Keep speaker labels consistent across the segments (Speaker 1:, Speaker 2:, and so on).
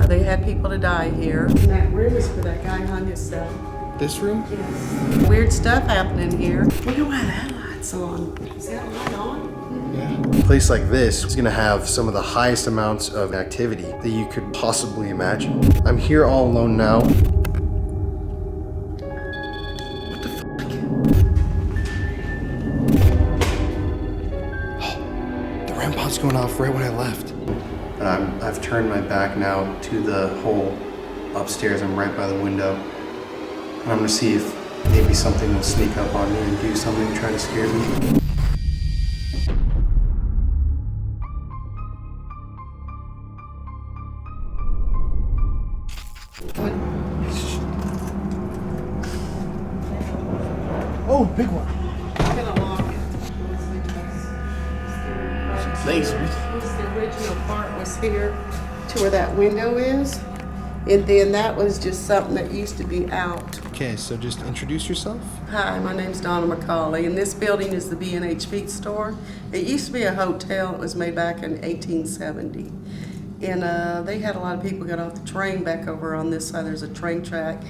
Speaker 1: They had people to die here. And that room is where that guy hung himself.
Speaker 2: This room?
Speaker 1: Yes. Weird stuff happening here. Wonder why that light's on. Is that light on?
Speaker 2: Yeah. A place like this is gonna have some of the highest amounts of activity that you could possibly imagine. I'm here all alone now. What the fuck? Oh, the REM pod's going off right when I left. I've turned my back now to the hole upstairs. I'm right by the window. And I'm gonna see if maybe something will sneak up on me and do something to try to scare me. Oh, big one.
Speaker 1: I'm gonna lock it.
Speaker 2: Lasers.
Speaker 1: The original part was here to where that window is. And then that was just something that used to be out.
Speaker 2: Okay, so just introduce yourself.
Speaker 1: Hi, my name's Donna McCauley, and this building is the B&H Feed Store. It used to be a hotel. It was made back in 1870. And they had a lot of people get off the train back over on this side. There's a train track,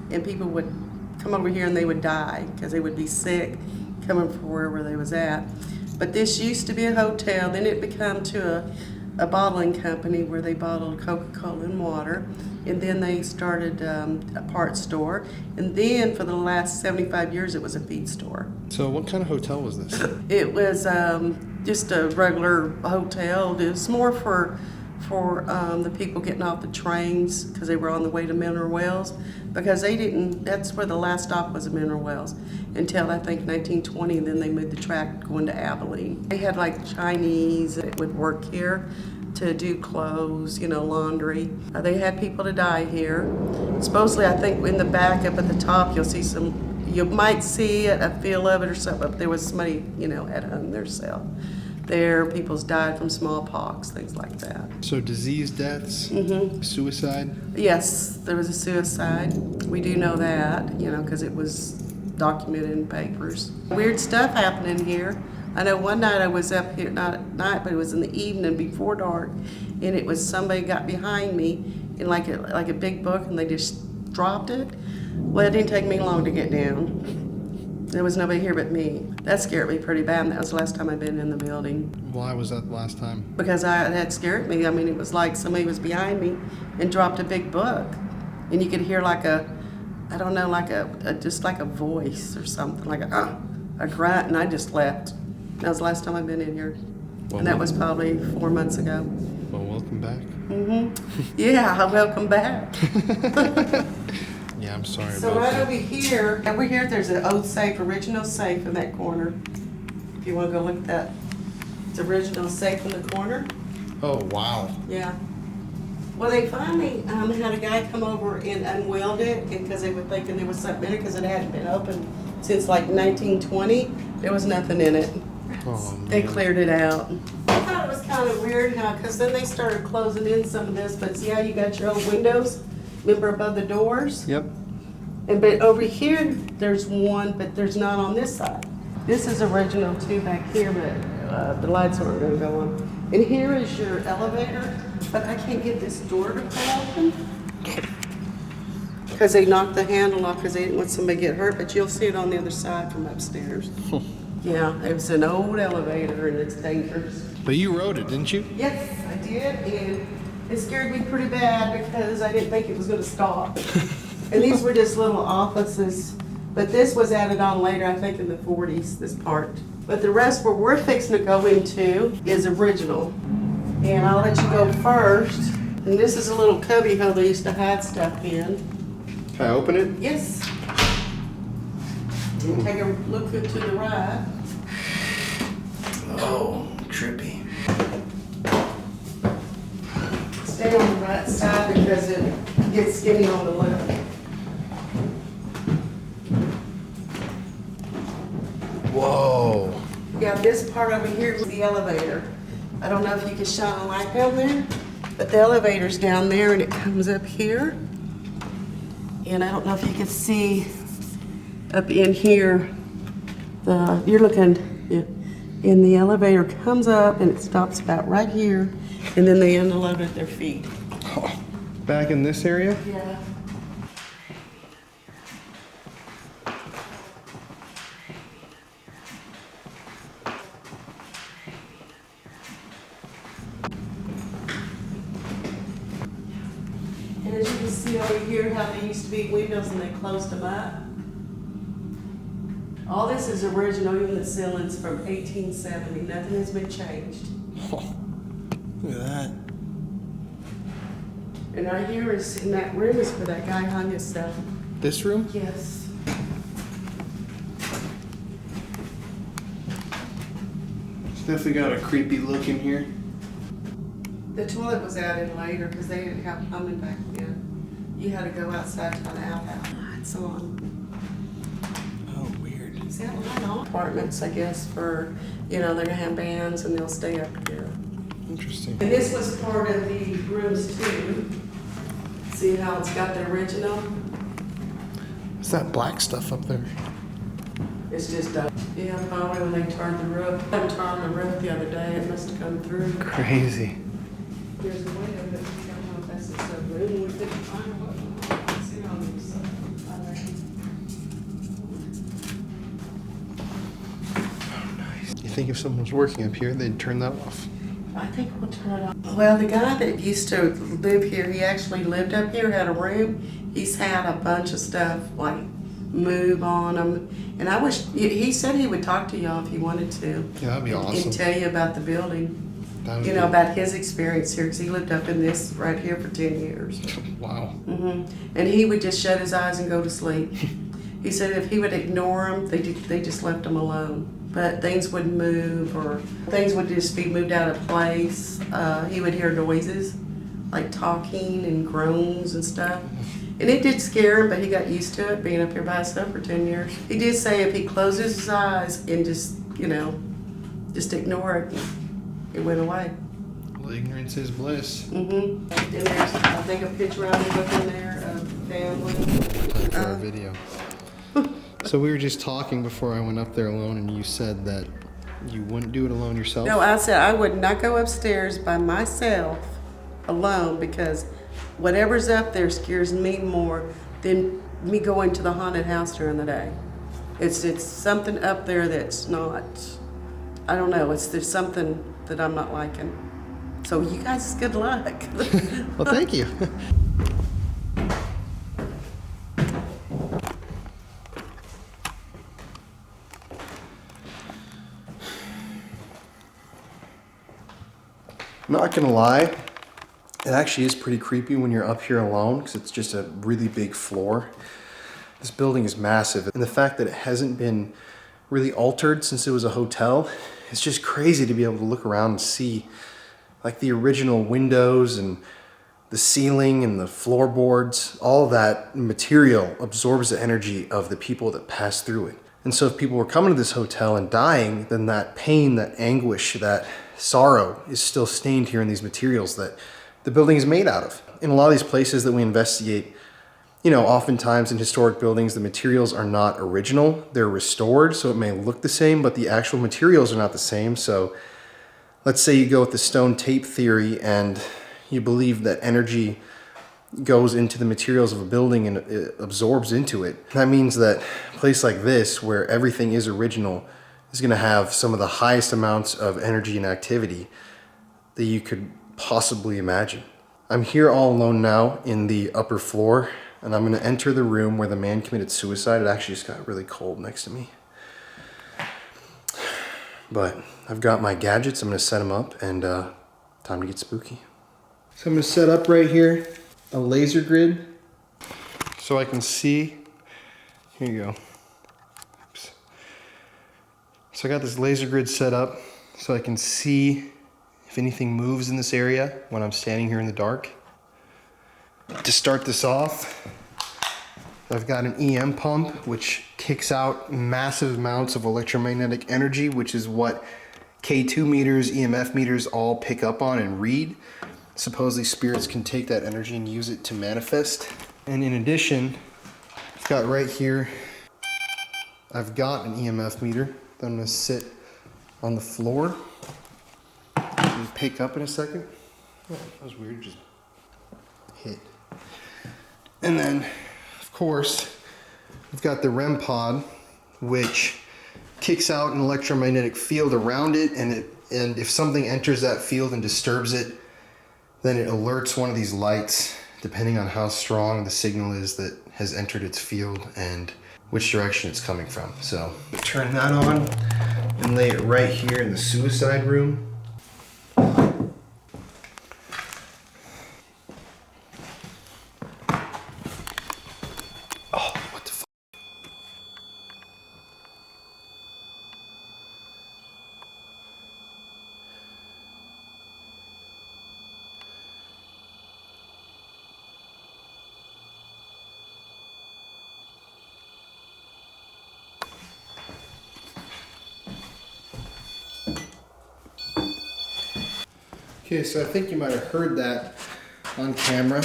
Speaker 1: and people would come over here and they would die because they would be sick coming from wherever they was at. But this used to be a hotel. Then it became to a bottling company where they bottled Coca-Cola and water. And then they started a parts store. And then for the last 75 years, it was a feed store.
Speaker 2: So what kind of hotel was this?
Speaker 1: It was just a regular hotel. It was more for the people getting off the trains because they were on the way to Mineral Wells. Because they didn't, that's where the last stop was at Mineral Wells until I think 1920, and then they moved the track going to Abilene. They had like Chinese that would work here to do clothes, you know, laundry. They had people to die here. Supposedly, I think in the back up at the top, you'll see some, you might see a feel of it or something, but there was somebody, you know, had hung theirself. There, people's died from smallpox, things like that.
Speaker 2: So disease deaths, suicide?
Speaker 1: Yes, there was a suicide. We do know that, you know, because it was documented in papers. Weird stuff happening here. I know one night I was up here, not at night, but it was in the evening before dark, and it was somebody got behind me in like a big book, and they just dropped it. Well, it didn't take me long to get down. There was nobody here but me. That scared me pretty bad, and that was the last time I'd been in the building.
Speaker 2: Why was that the last time?
Speaker 1: Because that scared me. I mean, it was like somebody was behind me and dropped a big book, and you could hear like I don't know, like just like a voice or something, like a grunt, and I just left. That was the last time I've been in here.
Speaker 2: Well,
Speaker 1: and that was probably 4 months ago.
Speaker 2: Well, welcome back.
Speaker 1: Yeah, welcome back.
Speaker 2: Yeah, I'm sorry
Speaker 1: So
Speaker 2: about
Speaker 1: right
Speaker 2: that.
Speaker 1: over here, there's an old safe, original safe in that corner. If you want to go look at that. It's original safe in the corner.
Speaker 2: Oh, wow.
Speaker 1: Yeah. Well, they finally had a guy come over and unweld it because they were thinking there was something in it because it hadn't been opened since like 1920. There was nothing in it.
Speaker 2: Oh, man.
Speaker 1: They cleared it out. I thought it was kind of weird how, because then they started closing in some of this, but see how you got your old windows, remember, above the doors?
Speaker 2: Yep.
Speaker 1: But over here, there's one, but there's not on this side. This is original too back here, but the lights aren't gonna go on. And here is your elevator, but I can't get this door to pull open. Because they knocked the handle off because they didn't want somebody to get hurt, but you'll see it on the other side from upstairs. Yeah, it was an old elevator and it's dangerous.
Speaker 2: But you rode it, didn't you?
Speaker 1: Yes, I did, and it scared me pretty bad because I didn't think it was gonna stop. And these were just little offices, but this was added on later, I think in the 40s, this part. But the rest where we're fixing to go into is original. And I'll let you go first. And this is a little cubby hole they used to hide stuff in.
Speaker 2: Can I open it?
Speaker 1: Yes. And take a look to the right.
Speaker 2: Oh, trippy.
Speaker 1: Stay on the right side because it gets skinny on the left.
Speaker 2: Whoa.
Speaker 1: Yeah, this part over here is the elevator. I don't know if you can shine a light down there, but the elevator's down there and it comes up here. And I don't know if you can see up in here, you're looking, and the elevator comes up and it stops about right here. And then they unloaded their feet.
Speaker 2: Oh, back in this area?
Speaker 1: Yeah. And as you can see over here, how they used to be windows and they closed them up. All this is original, even the ceilings from 1870. Nothing has been changed.
Speaker 2: Oh, look at that.
Speaker 1: And right here is, in that room is where that guy hung himself.
Speaker 2: This room?
Speaker 1: Yes.
Speaker 2: It's definitely got a creepy look in here.
Speaker 1: The toilet was added later because they didn't have plumbing back then. You had to go outside to an outhouse. Lights on.
Speaker 2: Oh, weird.
Speaker 1: See that light on? Apartments, I guess, for, you know, they're gonna have bands and they'll stay up here.
Speaker 2: Interesting.
Speaker 1: And this was part of the rooms too. See how it's got the original?
Speaker 2: What's that black stuff up there?
Speaker 1: It's just, yeah, probably when they turned the roof. They turned the roof the other day, it must have come through.
Speaker 2: Crazy.
Speaker 1: There's a way of it, I don't know if that's just a room, we couldn't find what, it's in on this side.
Speaker 2: Oh, nice. You think if someone was working up here, they'd turn that off?
Speaker 1: I think we'll turn it off. Well, the guy that used to live here, he actually lived up here, had a room. He's had a bunch of stuff, like, move on him. And I wish, he said he would talk to y'all if he wanted to.
Speaker 2: Yeah, that'd be awesome.
Speaker 1: And tell you about the building.
Speaker 2: That would
Speaker 1: You
Speaker 2: be...
Speaker 1: know, about his experience here, because he lived up in this right here for 10 years.
Speaker 2: Wow.
Speaker 1: And he would just shut his eyes and go to sleep. He said if he would ignore them, they just left him alone. But things would move, or things would just be moved out of place. He would hear noises, like talking and groans and stuff. And it did scare him, but he got used to it, being up here by himself for 10 years. He did say if he closes his eyes and just, you know, just ignore it, it went away.
Speaker 2: Well, ignorance is bliss.
Speaker 1: And there's, I think, a picture of him up in there of family.
Speaker 2: For our video. So we were just talking before I went up there alone, and you said that you wouldn't do it alone yourself?
Speaker 1: No, I said I would not go upstairs by myself alone because whatever's up there scares me more than me going to the haunted house during the day. It's something up there that's not, I don't know, there's something that I'm not liking. So you guys, good luck.
Speaker 2: Well, thank you. I'm not gonna lie, it actually is pretty creepy when you're up here alone because it's just a really big floor. This building is massive, and the fact that it hasn't been really altered since it was a hotel, it's just crazy to be able to look around and see like the original windows and the ceiling and the floorboards. All that material absorbs the energy of the people that pass through it. And so if people were coming to this hotel and dying, then that pain, that anguish, that sorrow is still stained here in these materials that the building is made out of. In a lot of these places that we investigate, you know, oftentimes in historic buildings, the materials are not original. They're restored, so it may look the same, but the actual materials are not the same. So let's say you go with the stone tape theory and you believe that energy goes into the materials of a building and it absorbs into it. That means that a place like this, where everything is original, is going to have some of the highest amounts of energy and activity that you could possibly imagine. I'm here all alone now in the upper floor, and I'm going to enter the room where the man committed suicide. It actually just got really cold next to me. But I've got my gadgets. I'm going to set them up, and time to get spooky. So I'm going to set up right here a laser grid so I can see. Here you go. Oops. So I got this laser grid set up so I can see if anything moves in this area when I'm standing here in the dark. To start this off, I've got an EM pump which kicks out massive amounts of electromagnetic energy, which is what K2 meters, EMF meters all pick up on and read. Supposedly spirits can take that energy and use it to manifest. And in addition, I've got right here, I've got an EMF meter that I'm gonna sit on the floor and pick up in a second. Oh, that was weird, just hit. And then, of course, we've got the REM pod, which kicks out an electromagnetic field around it, and if something enters that field and disturbs it, then it alerts one of these lights, depending on how strong the signal is that has entered its field and which direction it's coming from. So turn that on and lay it right here in the suicide room. Oh, what the fuck? Okay, so I think you might have heard that on camera,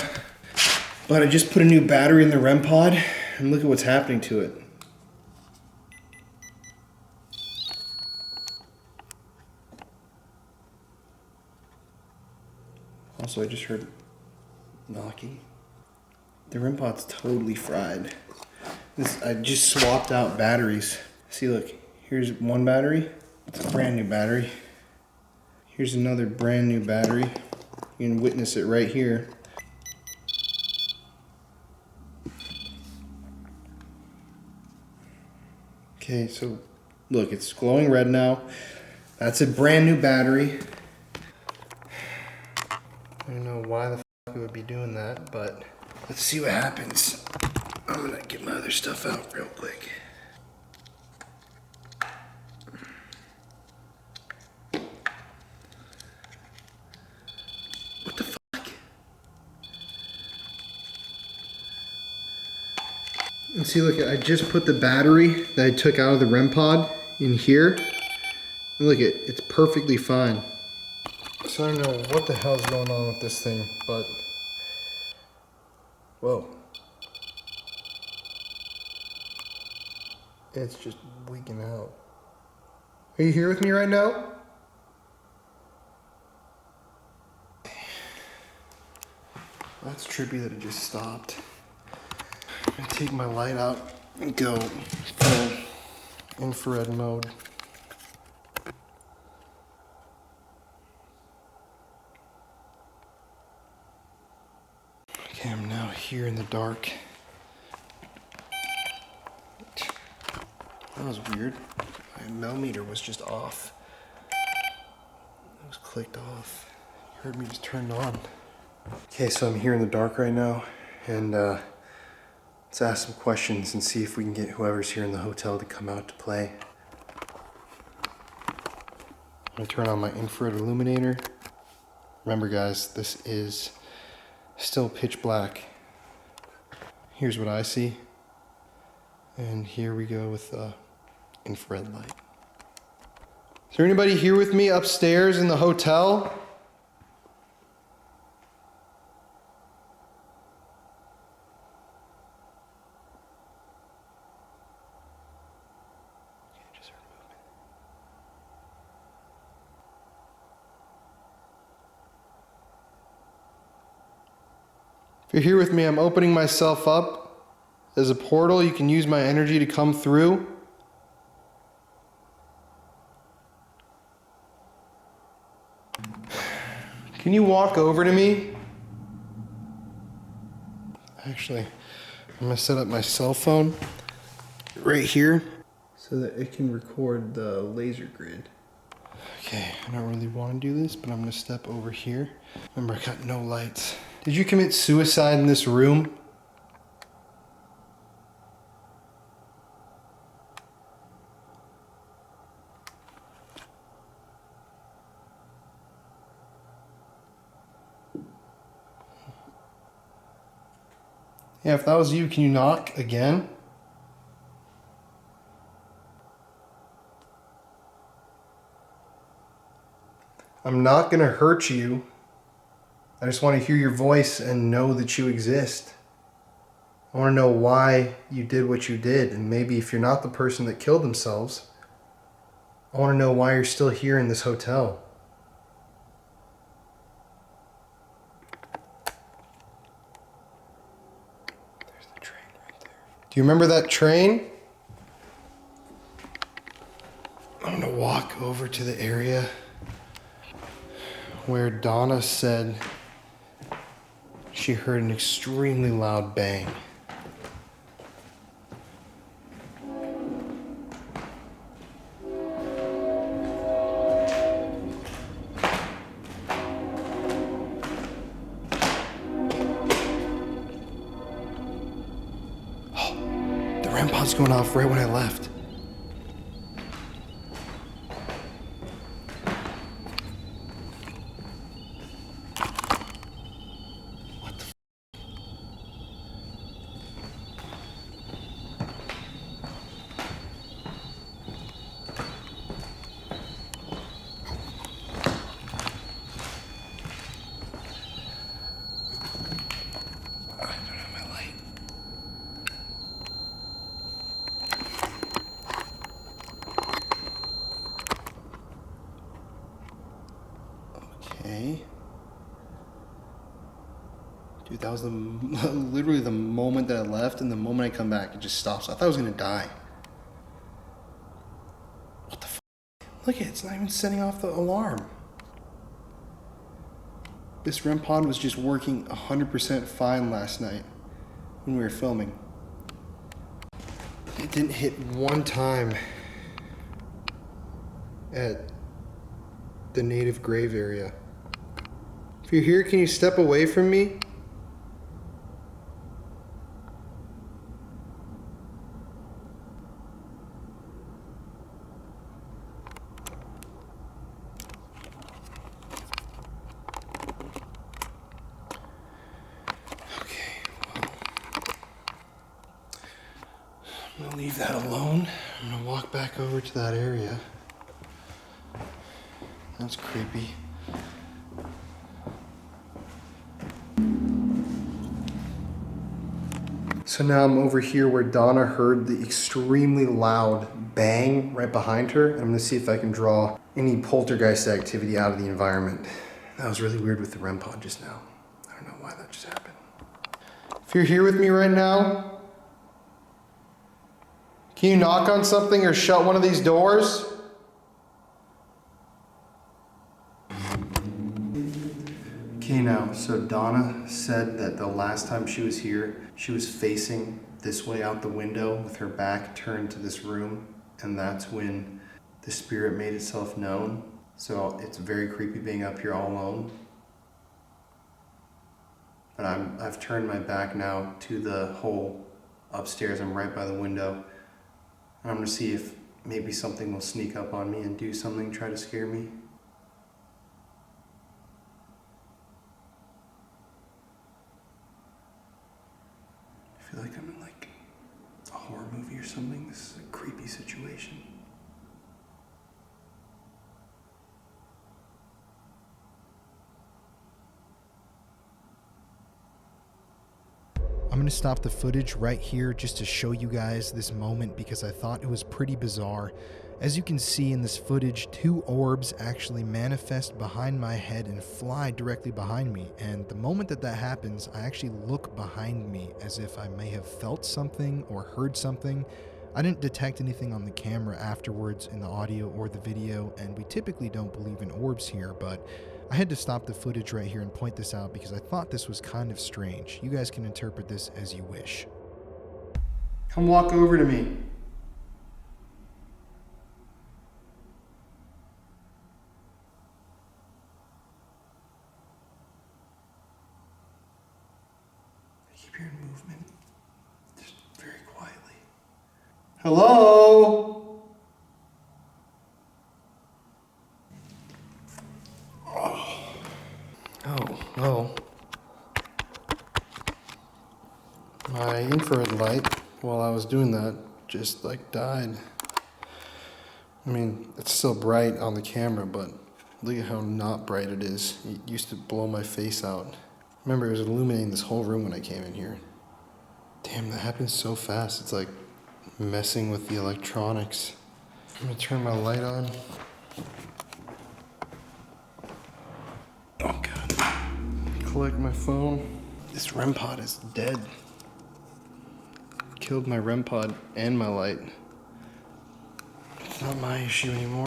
Speaker 2: but I just put a new battery in the REM pod, and look at what's happening to it. Also, I just heard knocking. The REM pod's totally fried. I just swapped out batteries. See, look, here's one battery. It's a brand new battery. Here's another brand new battery. You can witness it right here. Okay, so look, it's glowing red now. That's a brand new battery. I don't know why the fuck it would be doing that, but let's see what happens. I'm gonna get my other stuff out real quick. What the fuck? And see, look, I just put the battery that I took out of the REM pod in here. And look, it's perfectly fine. So I don't know what the hell's going on with this thing, but whoa. It's just leaking out. Are you here with me right now? That's trippy that it just stopped. I'm gonna take my light out and go full infrared mode. Okay, I'm now here in the dark. That was weird. My millimeter was just off. It was clicked off. You heard me just turned on. Okay, so I'm here in the dark right now, and let's ask some questions and see if we can get whoever's here in the hotel to come out to play. I'm gonna turn on my infrared illuminator. Remember guys, this is still pitch black. Here's what I see. And here we go with infrared light. Is there anybody here with me upstairs in the hotel? If you're here with me, I'm opening myself up as a portal. You can use my energy to come through. Can you walk over to me? Actually, I'm gonna set up my cell phone right here so that it can record the laser grid. Okay, I don't really want to do this, but I'm gonna step over here. Remember, I got no lights. Did you commit suicide in this room? Yeah, if that was you, can you knock again? I'm not gonna hurt you. I just want to hear your voice and know that you exist. I want to know why you did what you did, and maybe if you're not the person that killed themselves, I want to know why you're still here in this hotel. Do you remember that train? I'm gonna walk over to the area where Donna said she heard an extremely loud bang. The REM pod's going off right when I left. What the f? I don't have my light. Okay. Dude, that was literally the moment that I left, and the moment I come back, it just stops. I thought I was gonna die. What the f? Look at it, it's not even setting off the alarm. This REM pod was just working 100% fine last night when we were filming. It didn't hit one time at the native grave area. If you're here, can you step away from me? Okay, well, I'm gonna leave that alone. I'm gonna walk back over to that area. That's creepy. So now I'm over here where Donna heard the extremely loud bang right behind her. I'm gonna see if I can draw any poltergeist activity out of the environment. That was really weird with the REM pod just now. I don't know why that just happened. If you're here with me right now, can you knock on something or shut one of these doors? Okay, now, so Donna said that the last time she was here, she was facing this way out the window with her back turned to this room, and that's when the spirit made itself known. So it's very creepy being up here all alone. But I've turned my back now to the hole upstairs. I'm right by the window. And I'm gonna see if maybe something will sneak up on me and do something, try to scare me. I feel like I'm in like a horror movie or something. This is a creepy situation.
Speaker 3: I'm going to stop the footage right here just to show you guys this moment because I thought it was pretty bizarre. As you can see in this footage, two orbs actually manifest behind my head and fly directly behind me. And the moment that that happens, I actually look behind me as if I may have felt something or heard something. I didn't detect anything on the camera afterwards in the audio or the video, and we typically don't believe in orbs here, but I had to stop the footage right here and point this out because I thought this was kind of strange. You guys can interpret this as you wish.
Speaker 2: Come walk over to me. I keep hearing movement, just very quietly. Hello? Oh, well, my infrared light, while I was doing that, just like died. I mean, it's still bright on the camera, but look at how not bright it is. It used to blow my face out. Remember, it was illuminating this whole room when I came in here. Damn, that happens so fast. It's like messing with the electronics. I'm gonna turn my light on. Oh God. Collect my phone. This REM pod is dead. killed my REM pod and my light. It's not my issue anymore.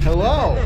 Speaker 2: Hello!